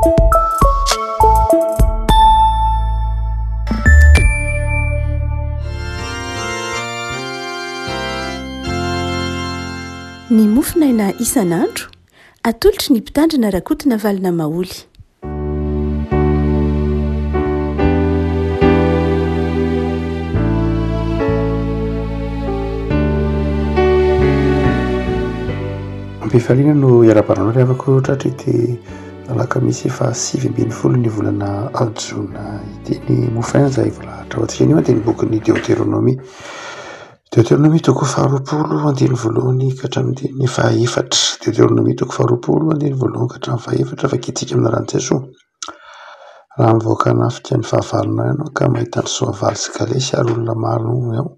Ny mofinaina isan'andro atolotry ny mpitandrina rakotina valina maoly. Ampifaliana no iarabanao rehavako tratrity alakamisy fa 7 ny volana Jona iteny mofinaina izay volahatra ho antsika anio dia ny bokin'ny Deutéronomie. Deutéronomie toko 20 ka hatramin'ny 14. Deutéronomie toko 20 ka hatramin'ny 14 fakitsika amin'ny ran'ny Jesoa. Raha mivoaka nafika ny fahavalona ianao ka mahita ny soavaly sy galesy ary olona maro ao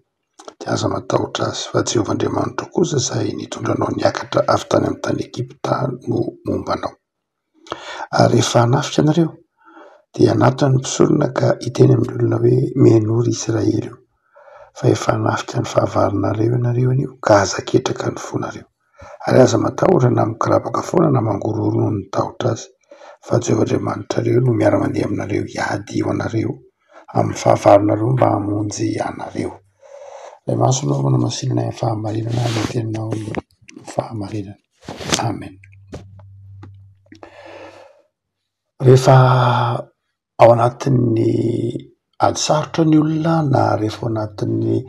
dia aza matahotra azy fa Jehovah Andriamanitra kosa izay nitondranao niakatra avy tany amin'ny tany Egipta no mombanao. Ary rehefa nafika anareo dia anaton'ny mpisorona ka hiteny amin'ny olona hoe mihenory Israely io. Fa efa nafika ny fahavalonareo ianareo anio ka aza ketraka ny fonareo. Ary aza matahotra na mikirabaka foana na mangororo no nitahotra azy. Fa Jehovah Andriamanitra reo no miara-mandeha aminareo hiady ho anareo amin'ny fahavalonareo mba hamonjy anareo. Ilay maso no manamasinana ny fahamarinana ny teninao ny fahamarinana. Amen. Rehefa ao anatin'ny ady sarotra ny olona na rehefa ao anatin'ny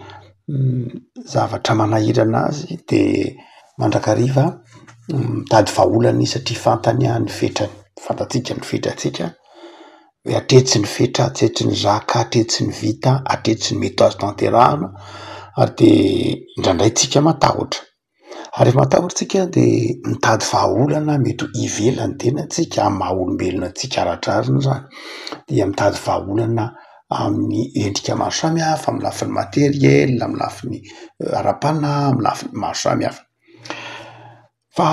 zavatra manahirana azy dia mandrakariva mitady vahaolana satria fantany ny fetrany. Fantatsika ny fetratsika hoe atretsy ny fetra, atretsy ny zaka, atretsy ny vita, atretsy ny mety azo tanterahana ary dia indraindray tsika matahotra. Ary rehefa matahotra tsika dia mitady vahaolana mety ivelany tenantsika amin'ny maha-olombelona antsika aratrarina izany. Dia mitady vahaolana amin'ny endrika maro samihafa, amin'ny lafiny materiel, amin'ny lafiny ara-panahy, amin'ny lafiny maro samihafa. Fa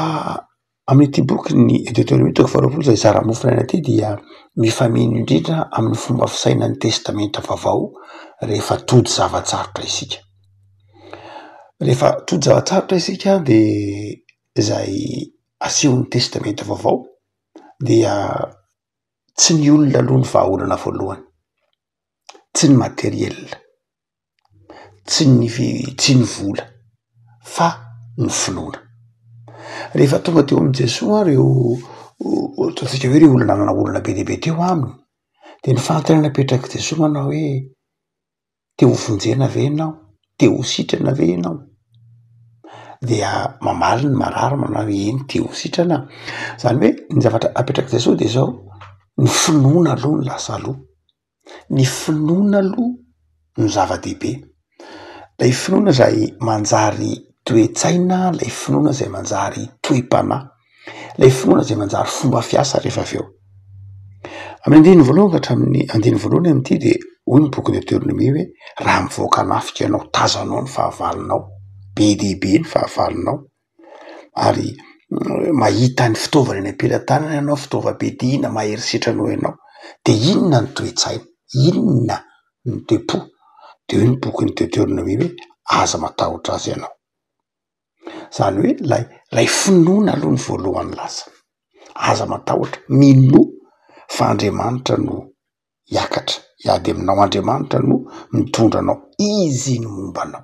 amin'ity boky ny Deutéronomie toko 20 izay zara mofinaina ity dia mifamino indrindra amin'ny fomba fisainan'ny testamenta vaovao rehefa tody zavatsarotra isika. Rehefa tody zavatsarotra isika dia izay asehon'ny testamenta vaovao dia tsy ny olona aloha ny vahaolana voalohany, tsy ny materiel, tsy ny vola, fa ny finoana. Rehefa tonga teo amin'i Jesoa ireo ataontsika hoe ireo olona nanana olona be dia be teo aminy dia ny fanontaniana napetraky Jesoa manao hoe te ho vonjena ve ianao? Te ho sitrana ve ianao? Dia mamaly ny marary manao hoe eny te ho sitrana. Izany hoe ny zavatra apetraky Jesoa dia izao ny finoana aloha ny lasa aloha. Ny finoana aloha no zava-dehibe. Ilay finoana izay manjary toe-tsaina, ilay finoana izay manjary toe-panahy, ilay finoana izay manjary fomba fiasa rehefa avy eo. Amin'ny 1 ka hatramin'ny 1 amin'ity dia hoy ny boky Deutéronomie hoe raha mivoaka nafika ianao, tazanao ny fahavalonao, be dia be ny fahavalonao ary mahita ny fitaovana eny am-pelantanana ianao, fitaovam-piadiana maherisetra anao ianao dia inona ny toe-tsaina, inona ny toe-po? Dia hoy ny boky ny Deutéronomie hoe aza matahotra azy ianao. Izany hoe ilay finoana aloha ny voalohany lasa. Aza matahotra, mino fa Andriamanitra no hiakatra hiady aminao, Andriamanitra no mitondra anao, izy no momba anao.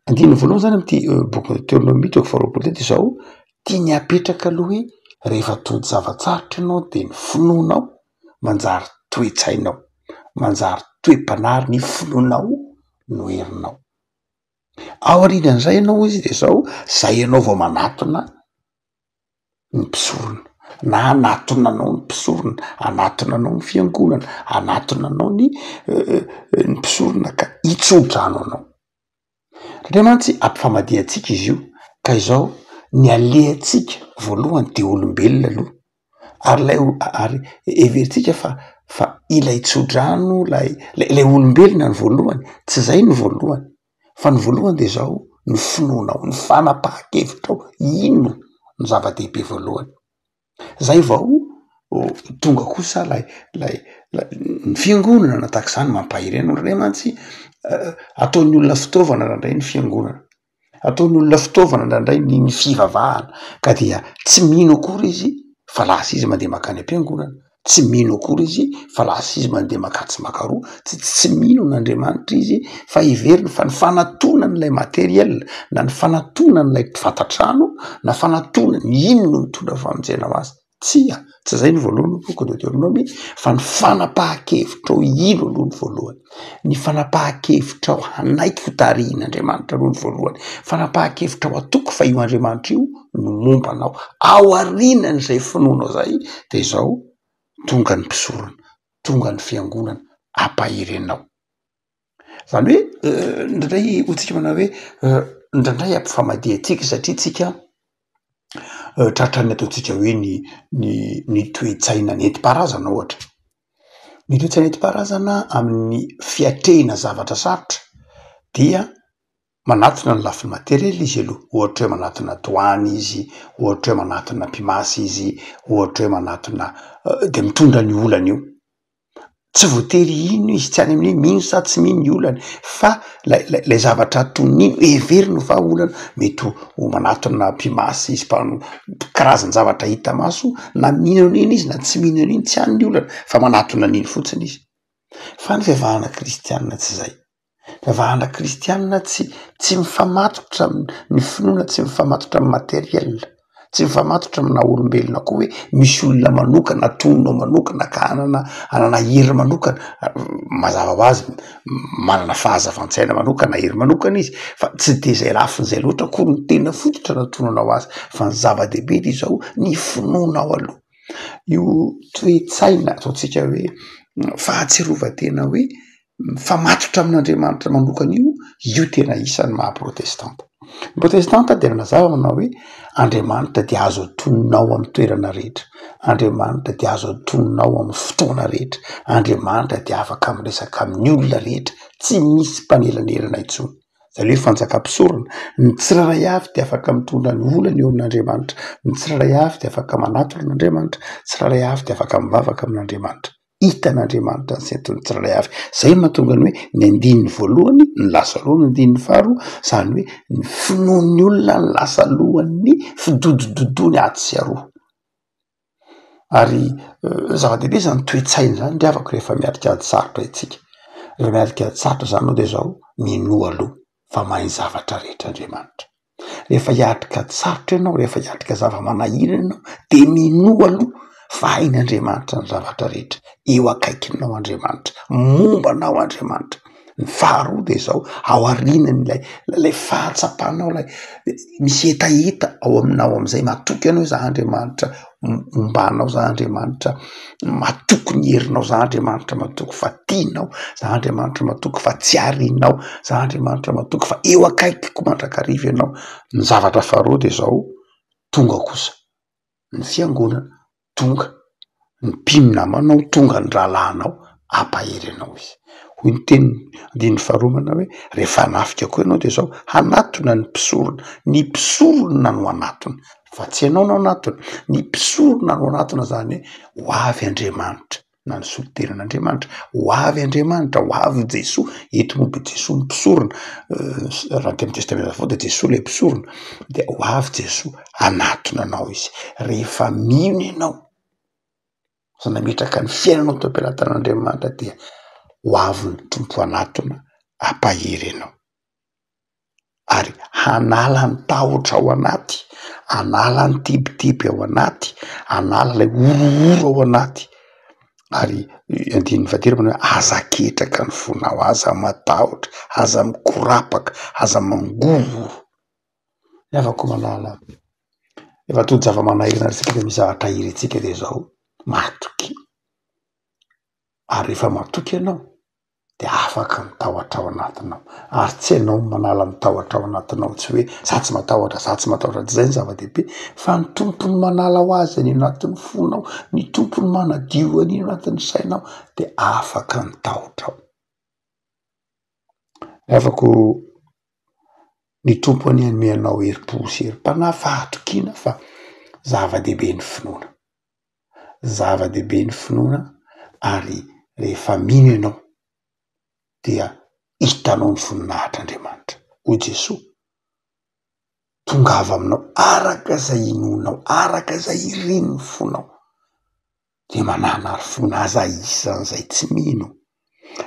1 izany amin'ity boky Deutéronomie toko 20 dia izao tia ny apetraka aloha hoe rehefa tody zavatsarotra ianao dia ny finoanao manjary toe-tsainao, manjary toe-panahy ny finoanao no herinao. Ao aorianan'izay ianao izy dia izao izay ianao vao manatona ny mpisorona na anatona anao ny mpisorona, anatona anao ny fiangonana, anatona anao ny mpisorona ka hitsodrano anao. Andriamanitra ampifamadia antsika izy io ka izao ny alehantsika voalohany dia olombelona aloha ary everitsika fa ilay hitsodrano ilay olombelona ny voalohany, tsy izay ny voalohany fa ny voalohany dia izao ny finoanao, ny fanapahan-kevitrao, ino ny zava-dehibe voalohany. Izay vao tonga kosa ny fiangonana na tahaka izany mampahirena Andriamanitra ataon'ny olona fitaovana indraindray ny fiangonana, ataon'ny olona fitaovana indraindray ny fivavahana ka dia tsy mino akory izy fa lasa izy mandeha makany am-piangonana, tsy mino akory izy fa lasa izy mandeha makatsy makaroa, tsy mino n'Andriamanitra izy fa iveriny fa ny fanatonan'ilay materiel na ny fanatonan'ilay fantatrano na fanatonany ino no mitondra famonjena ho azy. Tsy zay ny voalohany boky de Deutéronome fa ny fanapahan-kevitra ao ilo aloha ny voalohany, ny fanapahan-kevitra ao hanaiky ho tarihin'Andriamanitra aloha ny voalohany, fanapahan-kevitra ao atoko fa io Andriamanitra io no mombanao ao aorianan'izay finoanao zay de zao tonga ny mpisorona, tonga ny fiangonana ampahirenao. Zany hoe ndraindray hotsika manao hoe ndraindray ampifamadia atsika satria tsika tratrany ataotsika hoe ny toe-tsaina nentim-paharazana ohatra, ny toe-tsaina nentim-paharazana amin'ny fiatrehina zavatra sarotra dia manatona ny lafiny materiely izy aloha, ohatra hoe manatona doany izy, ohatra hoe manatona mpimasy izy, ohatra hoe manatona de mitondra ny olana io. Tsy voatery ino izy, tsy any amin'iny mino sa tsy mino ny olany, fa lay zavatra atoniny everiny fa olana, mety ho manatona mpimasy izy, karazany zavatra hita maso, na mino an'iny izy na tsy mino an'iny tsy any ny olana fa manatona an'iny fotsiny izy. Fa ny fivavahana kristianina tsy zay. Fivavahana kristianina tsy mifamatotra ny finoana, tsy mifamatotra amin'ny materiel, tsy mifamatotra amina olombelona koa hoe misy olona manokana tononao manokana ka anana hery manokana, mazava ho azy manana fahazavantsaina manokana, hery manokana izy, fa tsy de zay lafin'izay loatra akory ny tena fototra natonanao azy, fa ny zava-dehibe de zao ny finoanao aloha. Io toe-tsaina ataotsika hoe fahatsiarovan-tena hoe mifamatotra amin'Andriamanitra manokana io tena isan'ny maha-protestanta. Ny protestanta de manazava manao hoe Andriamanitra dia azo antononao amin'ny toerana rehetra, Andriamanitra dia azo antononao amin'ny fotoana rehetra, Andriamanitra dia afaka miresaka amin'ny olona rehetra, tsy misy mpanelanerana intsony. Zany hoe fanjakam-pisorona, ny tsirairay avy de afaka mitondra ny olana eo amin'Andriamanitra, ny tsirairay avy de afaka manatona an'Andriamanitra, tsirairay avy de afaka mivavaka amin'Andriamanitra. Hitan'Andriamanitra ny setony tsirairay avy. Zay mahatonga ny hoe ny andininy voalohany ny lasa aloha, ny andininy faharoa, zany hoe ny finoan'ny olona ny lasa alohan'ny fidodododoany aty sy aroa. Ary zava-dehibe zany toe-tsaina zany ndriavako rehefa miatrika ady sarotra itsika. Rehefa miatrika ady sarotra zany ao de zao minoa aloha fa mahay zavatra rehetra Andriamanitra. Rehefa hiatrika ady sarotra ianao, rehefa hiatrika zava-manahirana ianao de minoa aloha fa hain'Andriamanitra ny zavatra rehetra, eo akaikinao Andriamanitra, mombanao Andriamanitra. Ny faharoa de zao ao aorianan'ilay fahatsapanao, lay misy etaeta ao aminao am'izay matoky anao za Andriamanitra ombanao, za Andriamanitra matoky ny herinao, za Andriamanitra matoky fa tianao, za Andriamanitra matoky fa tsy arianao, za Andriamanitra matoky fa eo akaikiko mandrakariva ianao. Ny zavatra faharoa de zao tonga kosa ny fiangonana, tonga ny mpino namanao, tonga ny rahalahinao ampahery anao izy. Hoy ny teniny andininy faharoa manao hoe rehefa hanafika koa ianao de zao hanatona ny mpisorona, ny mpisorona no hanatona fa tsy ianao no hanatona, ny mpisorona no hanatona, zany hoe ho avy Andriamanitra, na ny solon-tenan'Andriamanitra, ho avy Andriamanitra, ho avy Jesoa. Eto momba Jesoa ny mpisorona, raha ny teny testamenta vaovao de Jesoa le mpisorona, de ho avy Jesoa hanatona anao izy. Rehefa mino ianao sa nametraka ny fiainanao teo am-pelatan'Andriamanitra dia ho avy ny tompo hanatona ampahery anao, ary hanala ny tahotra ao anaty, hanala ny teboteby ao anaty, hanala lay orooro ao anaty, ary andininy fahatelo manao hoe aza ketraka ny fonao, aza matahotra, aza mikorapaka, aza mangovo. Afaka manala efa tody zava-manahirana antsika de misy zavatra ahiry antsika de zao matoky, ary rehefa matoky ianao de afaka mitahotra ao anatinao, ary tsy ianao manala mitahotra ao anatinao, tsy hoe za tsy matahotra, za tsy matahotra, tsy zay ny zava-dehibe, fa ny tompony manala ho azy any anatin'ny fonao, ny tompony manadio an'iny anatin'ny sainao de afaka mitahotra ao. Afako ny tompony hanome anao herim-po sy herim-panahy fa hatokiana fa zava-dehibe ny finoana, zava-dehibe ny finoana, ary rehefa mino ianao dia hitanao ny voninahitr'Andriamanitra. Hoy Jesoa, tongava aminao araka zay inonao, araka zay irininy fonao, de manana ary fona aza isan'izay tsy mino,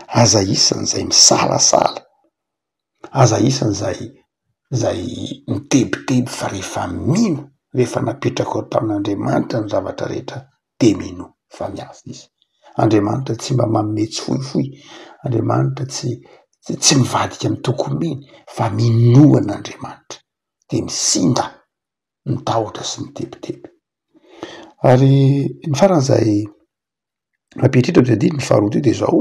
aza isan'izay misalasala, aza isan'izay mitebiteby fa rehefa mino, rehefa napetraka ao tamin'Andriamanitra ny zavatra rehetra de mino fa miasa izy. Andriamanitra tsy mba manome tsifoifoy, Andriamanitra tsy mivadika amin'ny tokony miny fa minoan'Andriamanitra de misinda mitahotra sy mitebiteby. Ary ny faran'izay mampihititra de ny faharoa ty de zao,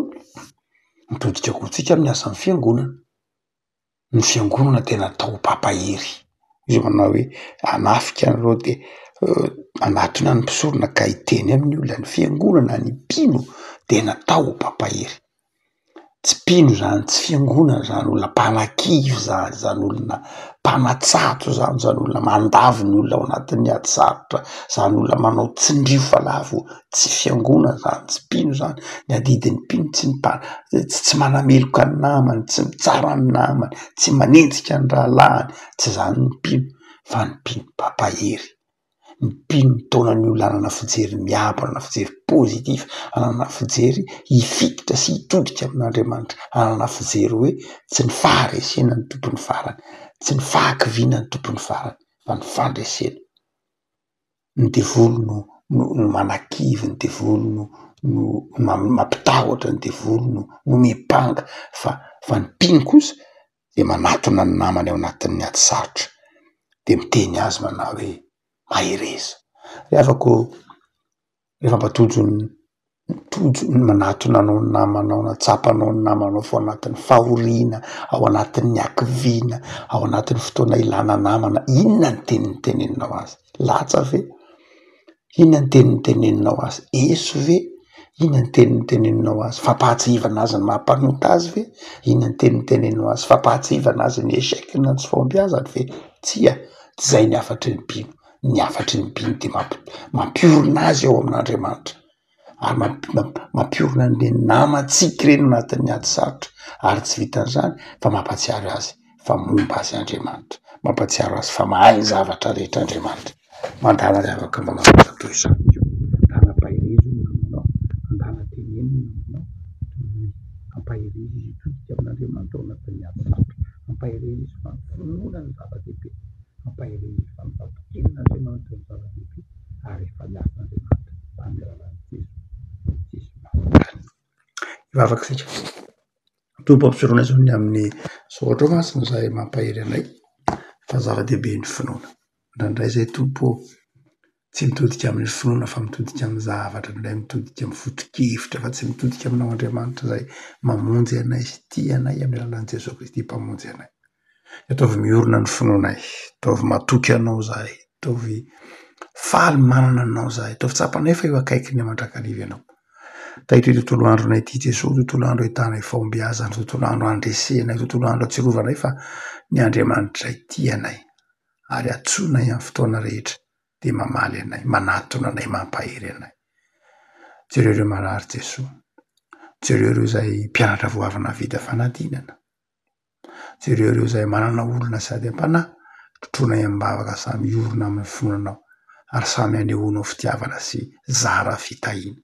mitodika koa tsika amin'ny asan'ny fiangonana. Ny fiangonana tena atao papahery, izy manao hoe anafika anareo de anatona ny mpisorona ka hiteny amin'ny olona ny fiangonana ny mpino de natao papahery. Tsy mpino zany, tsy fiangonana zany, olona mpanan-kivy zany, zany olona mpanatsato zany, zany olona mandavy ny olona ao anatin'ny ady sarotra, zany olona manao tsindrio falavo, tsy fiangonana zany, tsy mpino zany. Ny adidin'ny mpino tsy manameloka ny namany, tsy mitsara ny namany, tsy manenjika ny rahalahiny, tsy zany ny mpino fa ny mpino papahery. Ny mpino mitaona ny olona hanana fijery miabo, hanana fijery pozitif, hanana fijery hifikitra sy hitodika amin'Andriamanitra, hanana fijery hoe tsy ny faharesena ny tompony farany, tsy ny fahakiviana ny tompony farany fa ny fandresena. Ny devolo no manan-kivy, ny devolo no mampitahotra, ny devolo no mipanga fa ny mpino kosa de manatona ny namany ao anatin'ny ady sarotra de miteny azy manao hoe mahereza. Rehefa mpatojo manatona anao ny namanao, natsapanao ny namanao fa ao anatin'ny fahoriana, ao anatin'ny hakiviana, ao anatin'ny fotoana ilana namana, inona ny teneninao azy? Latsa ve? Inona ny teneninao azy? Eso ve? Inona ny teneninao azy? Fampahatsihivana azy ny mampanota azy ve? Inona ny teneninao azy? Fampahatsihivana azy ny échec na tsy fahombiazany ve? Tsia, tsy zay ny afatry ny mpino. Ny afatry ny mpino de mampiorina azy ao amin'Andriamanitra, ary mampiorina ny namantsika ireny anatin'ny ady sarotra, ary tsy vitan'izany fa mampatsiaro azy fa momba azy Andriamanitra, mampatsiaro azy fa mahay ny zavatra rehetra Andriamanitra. Mandala ry afaka mba mampiasa toy izany io, anapahirizo ny namanao, andala teneniny namanao, ampahirizo izy hitodika amin'Andriamanitra ao anatin'ny ady sarotra, ampahirizo izy fa finoana ny zava-dehibe, ampahirizo izy fa mifampikely n'Andriamanitra ny zava-dehibe, ary efa miasa Andriamanitra amin'ny alalan'ny Jesosy. Ivavaka sika. Tompo ampisorona zao ny amin'ny sohatra masina zay mampahery anay fa zava-dehibe ny finoana. Ndraindray zay Tompo tsy mitodika amin'ny finoana fa mitodika amin'ny zavatra, ndraindray mitodika amin'ny foto-kevitra fa tsy mitodika aminao Andriamanitra zay mamonjy anay sy tia anay amin'ny alalan'i Jesosy Kristy mpamonjy anay. Ataovy miorina ny finoanay, ataovy matoky anao zahay, ataovy faly manana anao zahay, ataovy tsapanay fa eo akaikiny mandrakariva anao. Tahito io tontolo andronay ity Jesosy, tontolo andro ahitanay fahombiazana, tontolo andro andresenay, tontolo andro atsiarovanay fa ny Andriamanitra zay tia anay ary atsonay amin'ny fotoana rehetra de mamaly anay, manatona anay, mampahery anay. Jereo ireo marary Jesosy, jereo ireo zay mpianatra voavina vita fanadinana, jereo ireo zay manana olona sady ampanahy, totronay am-bavaka samy miorina amin'ny finoanao ary samy anehoanao fitiavana sy zara fitahiana.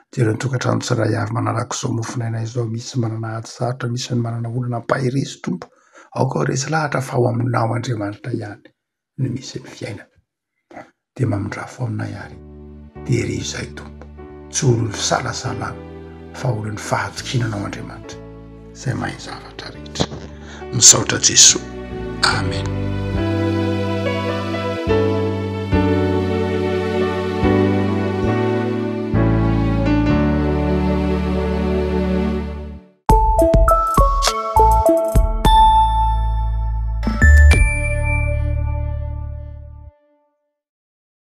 Jereo ny tokantrano tsiray avy manaraka izao mofinainay izao, misy manana ady sarotra, misy ny manana olona ampahirezy Tompo, aoka resy lahatra fa ho aminao Andriamanitra ihany no misy ny fiainana. De mamindrafo aminay ary de ry izay Tompo, tsy olo fisalasalana fa olo ny fahatokinanao Andriamanitra zay mahay zavatra rehetra. Misaotra Jesosy. Amen.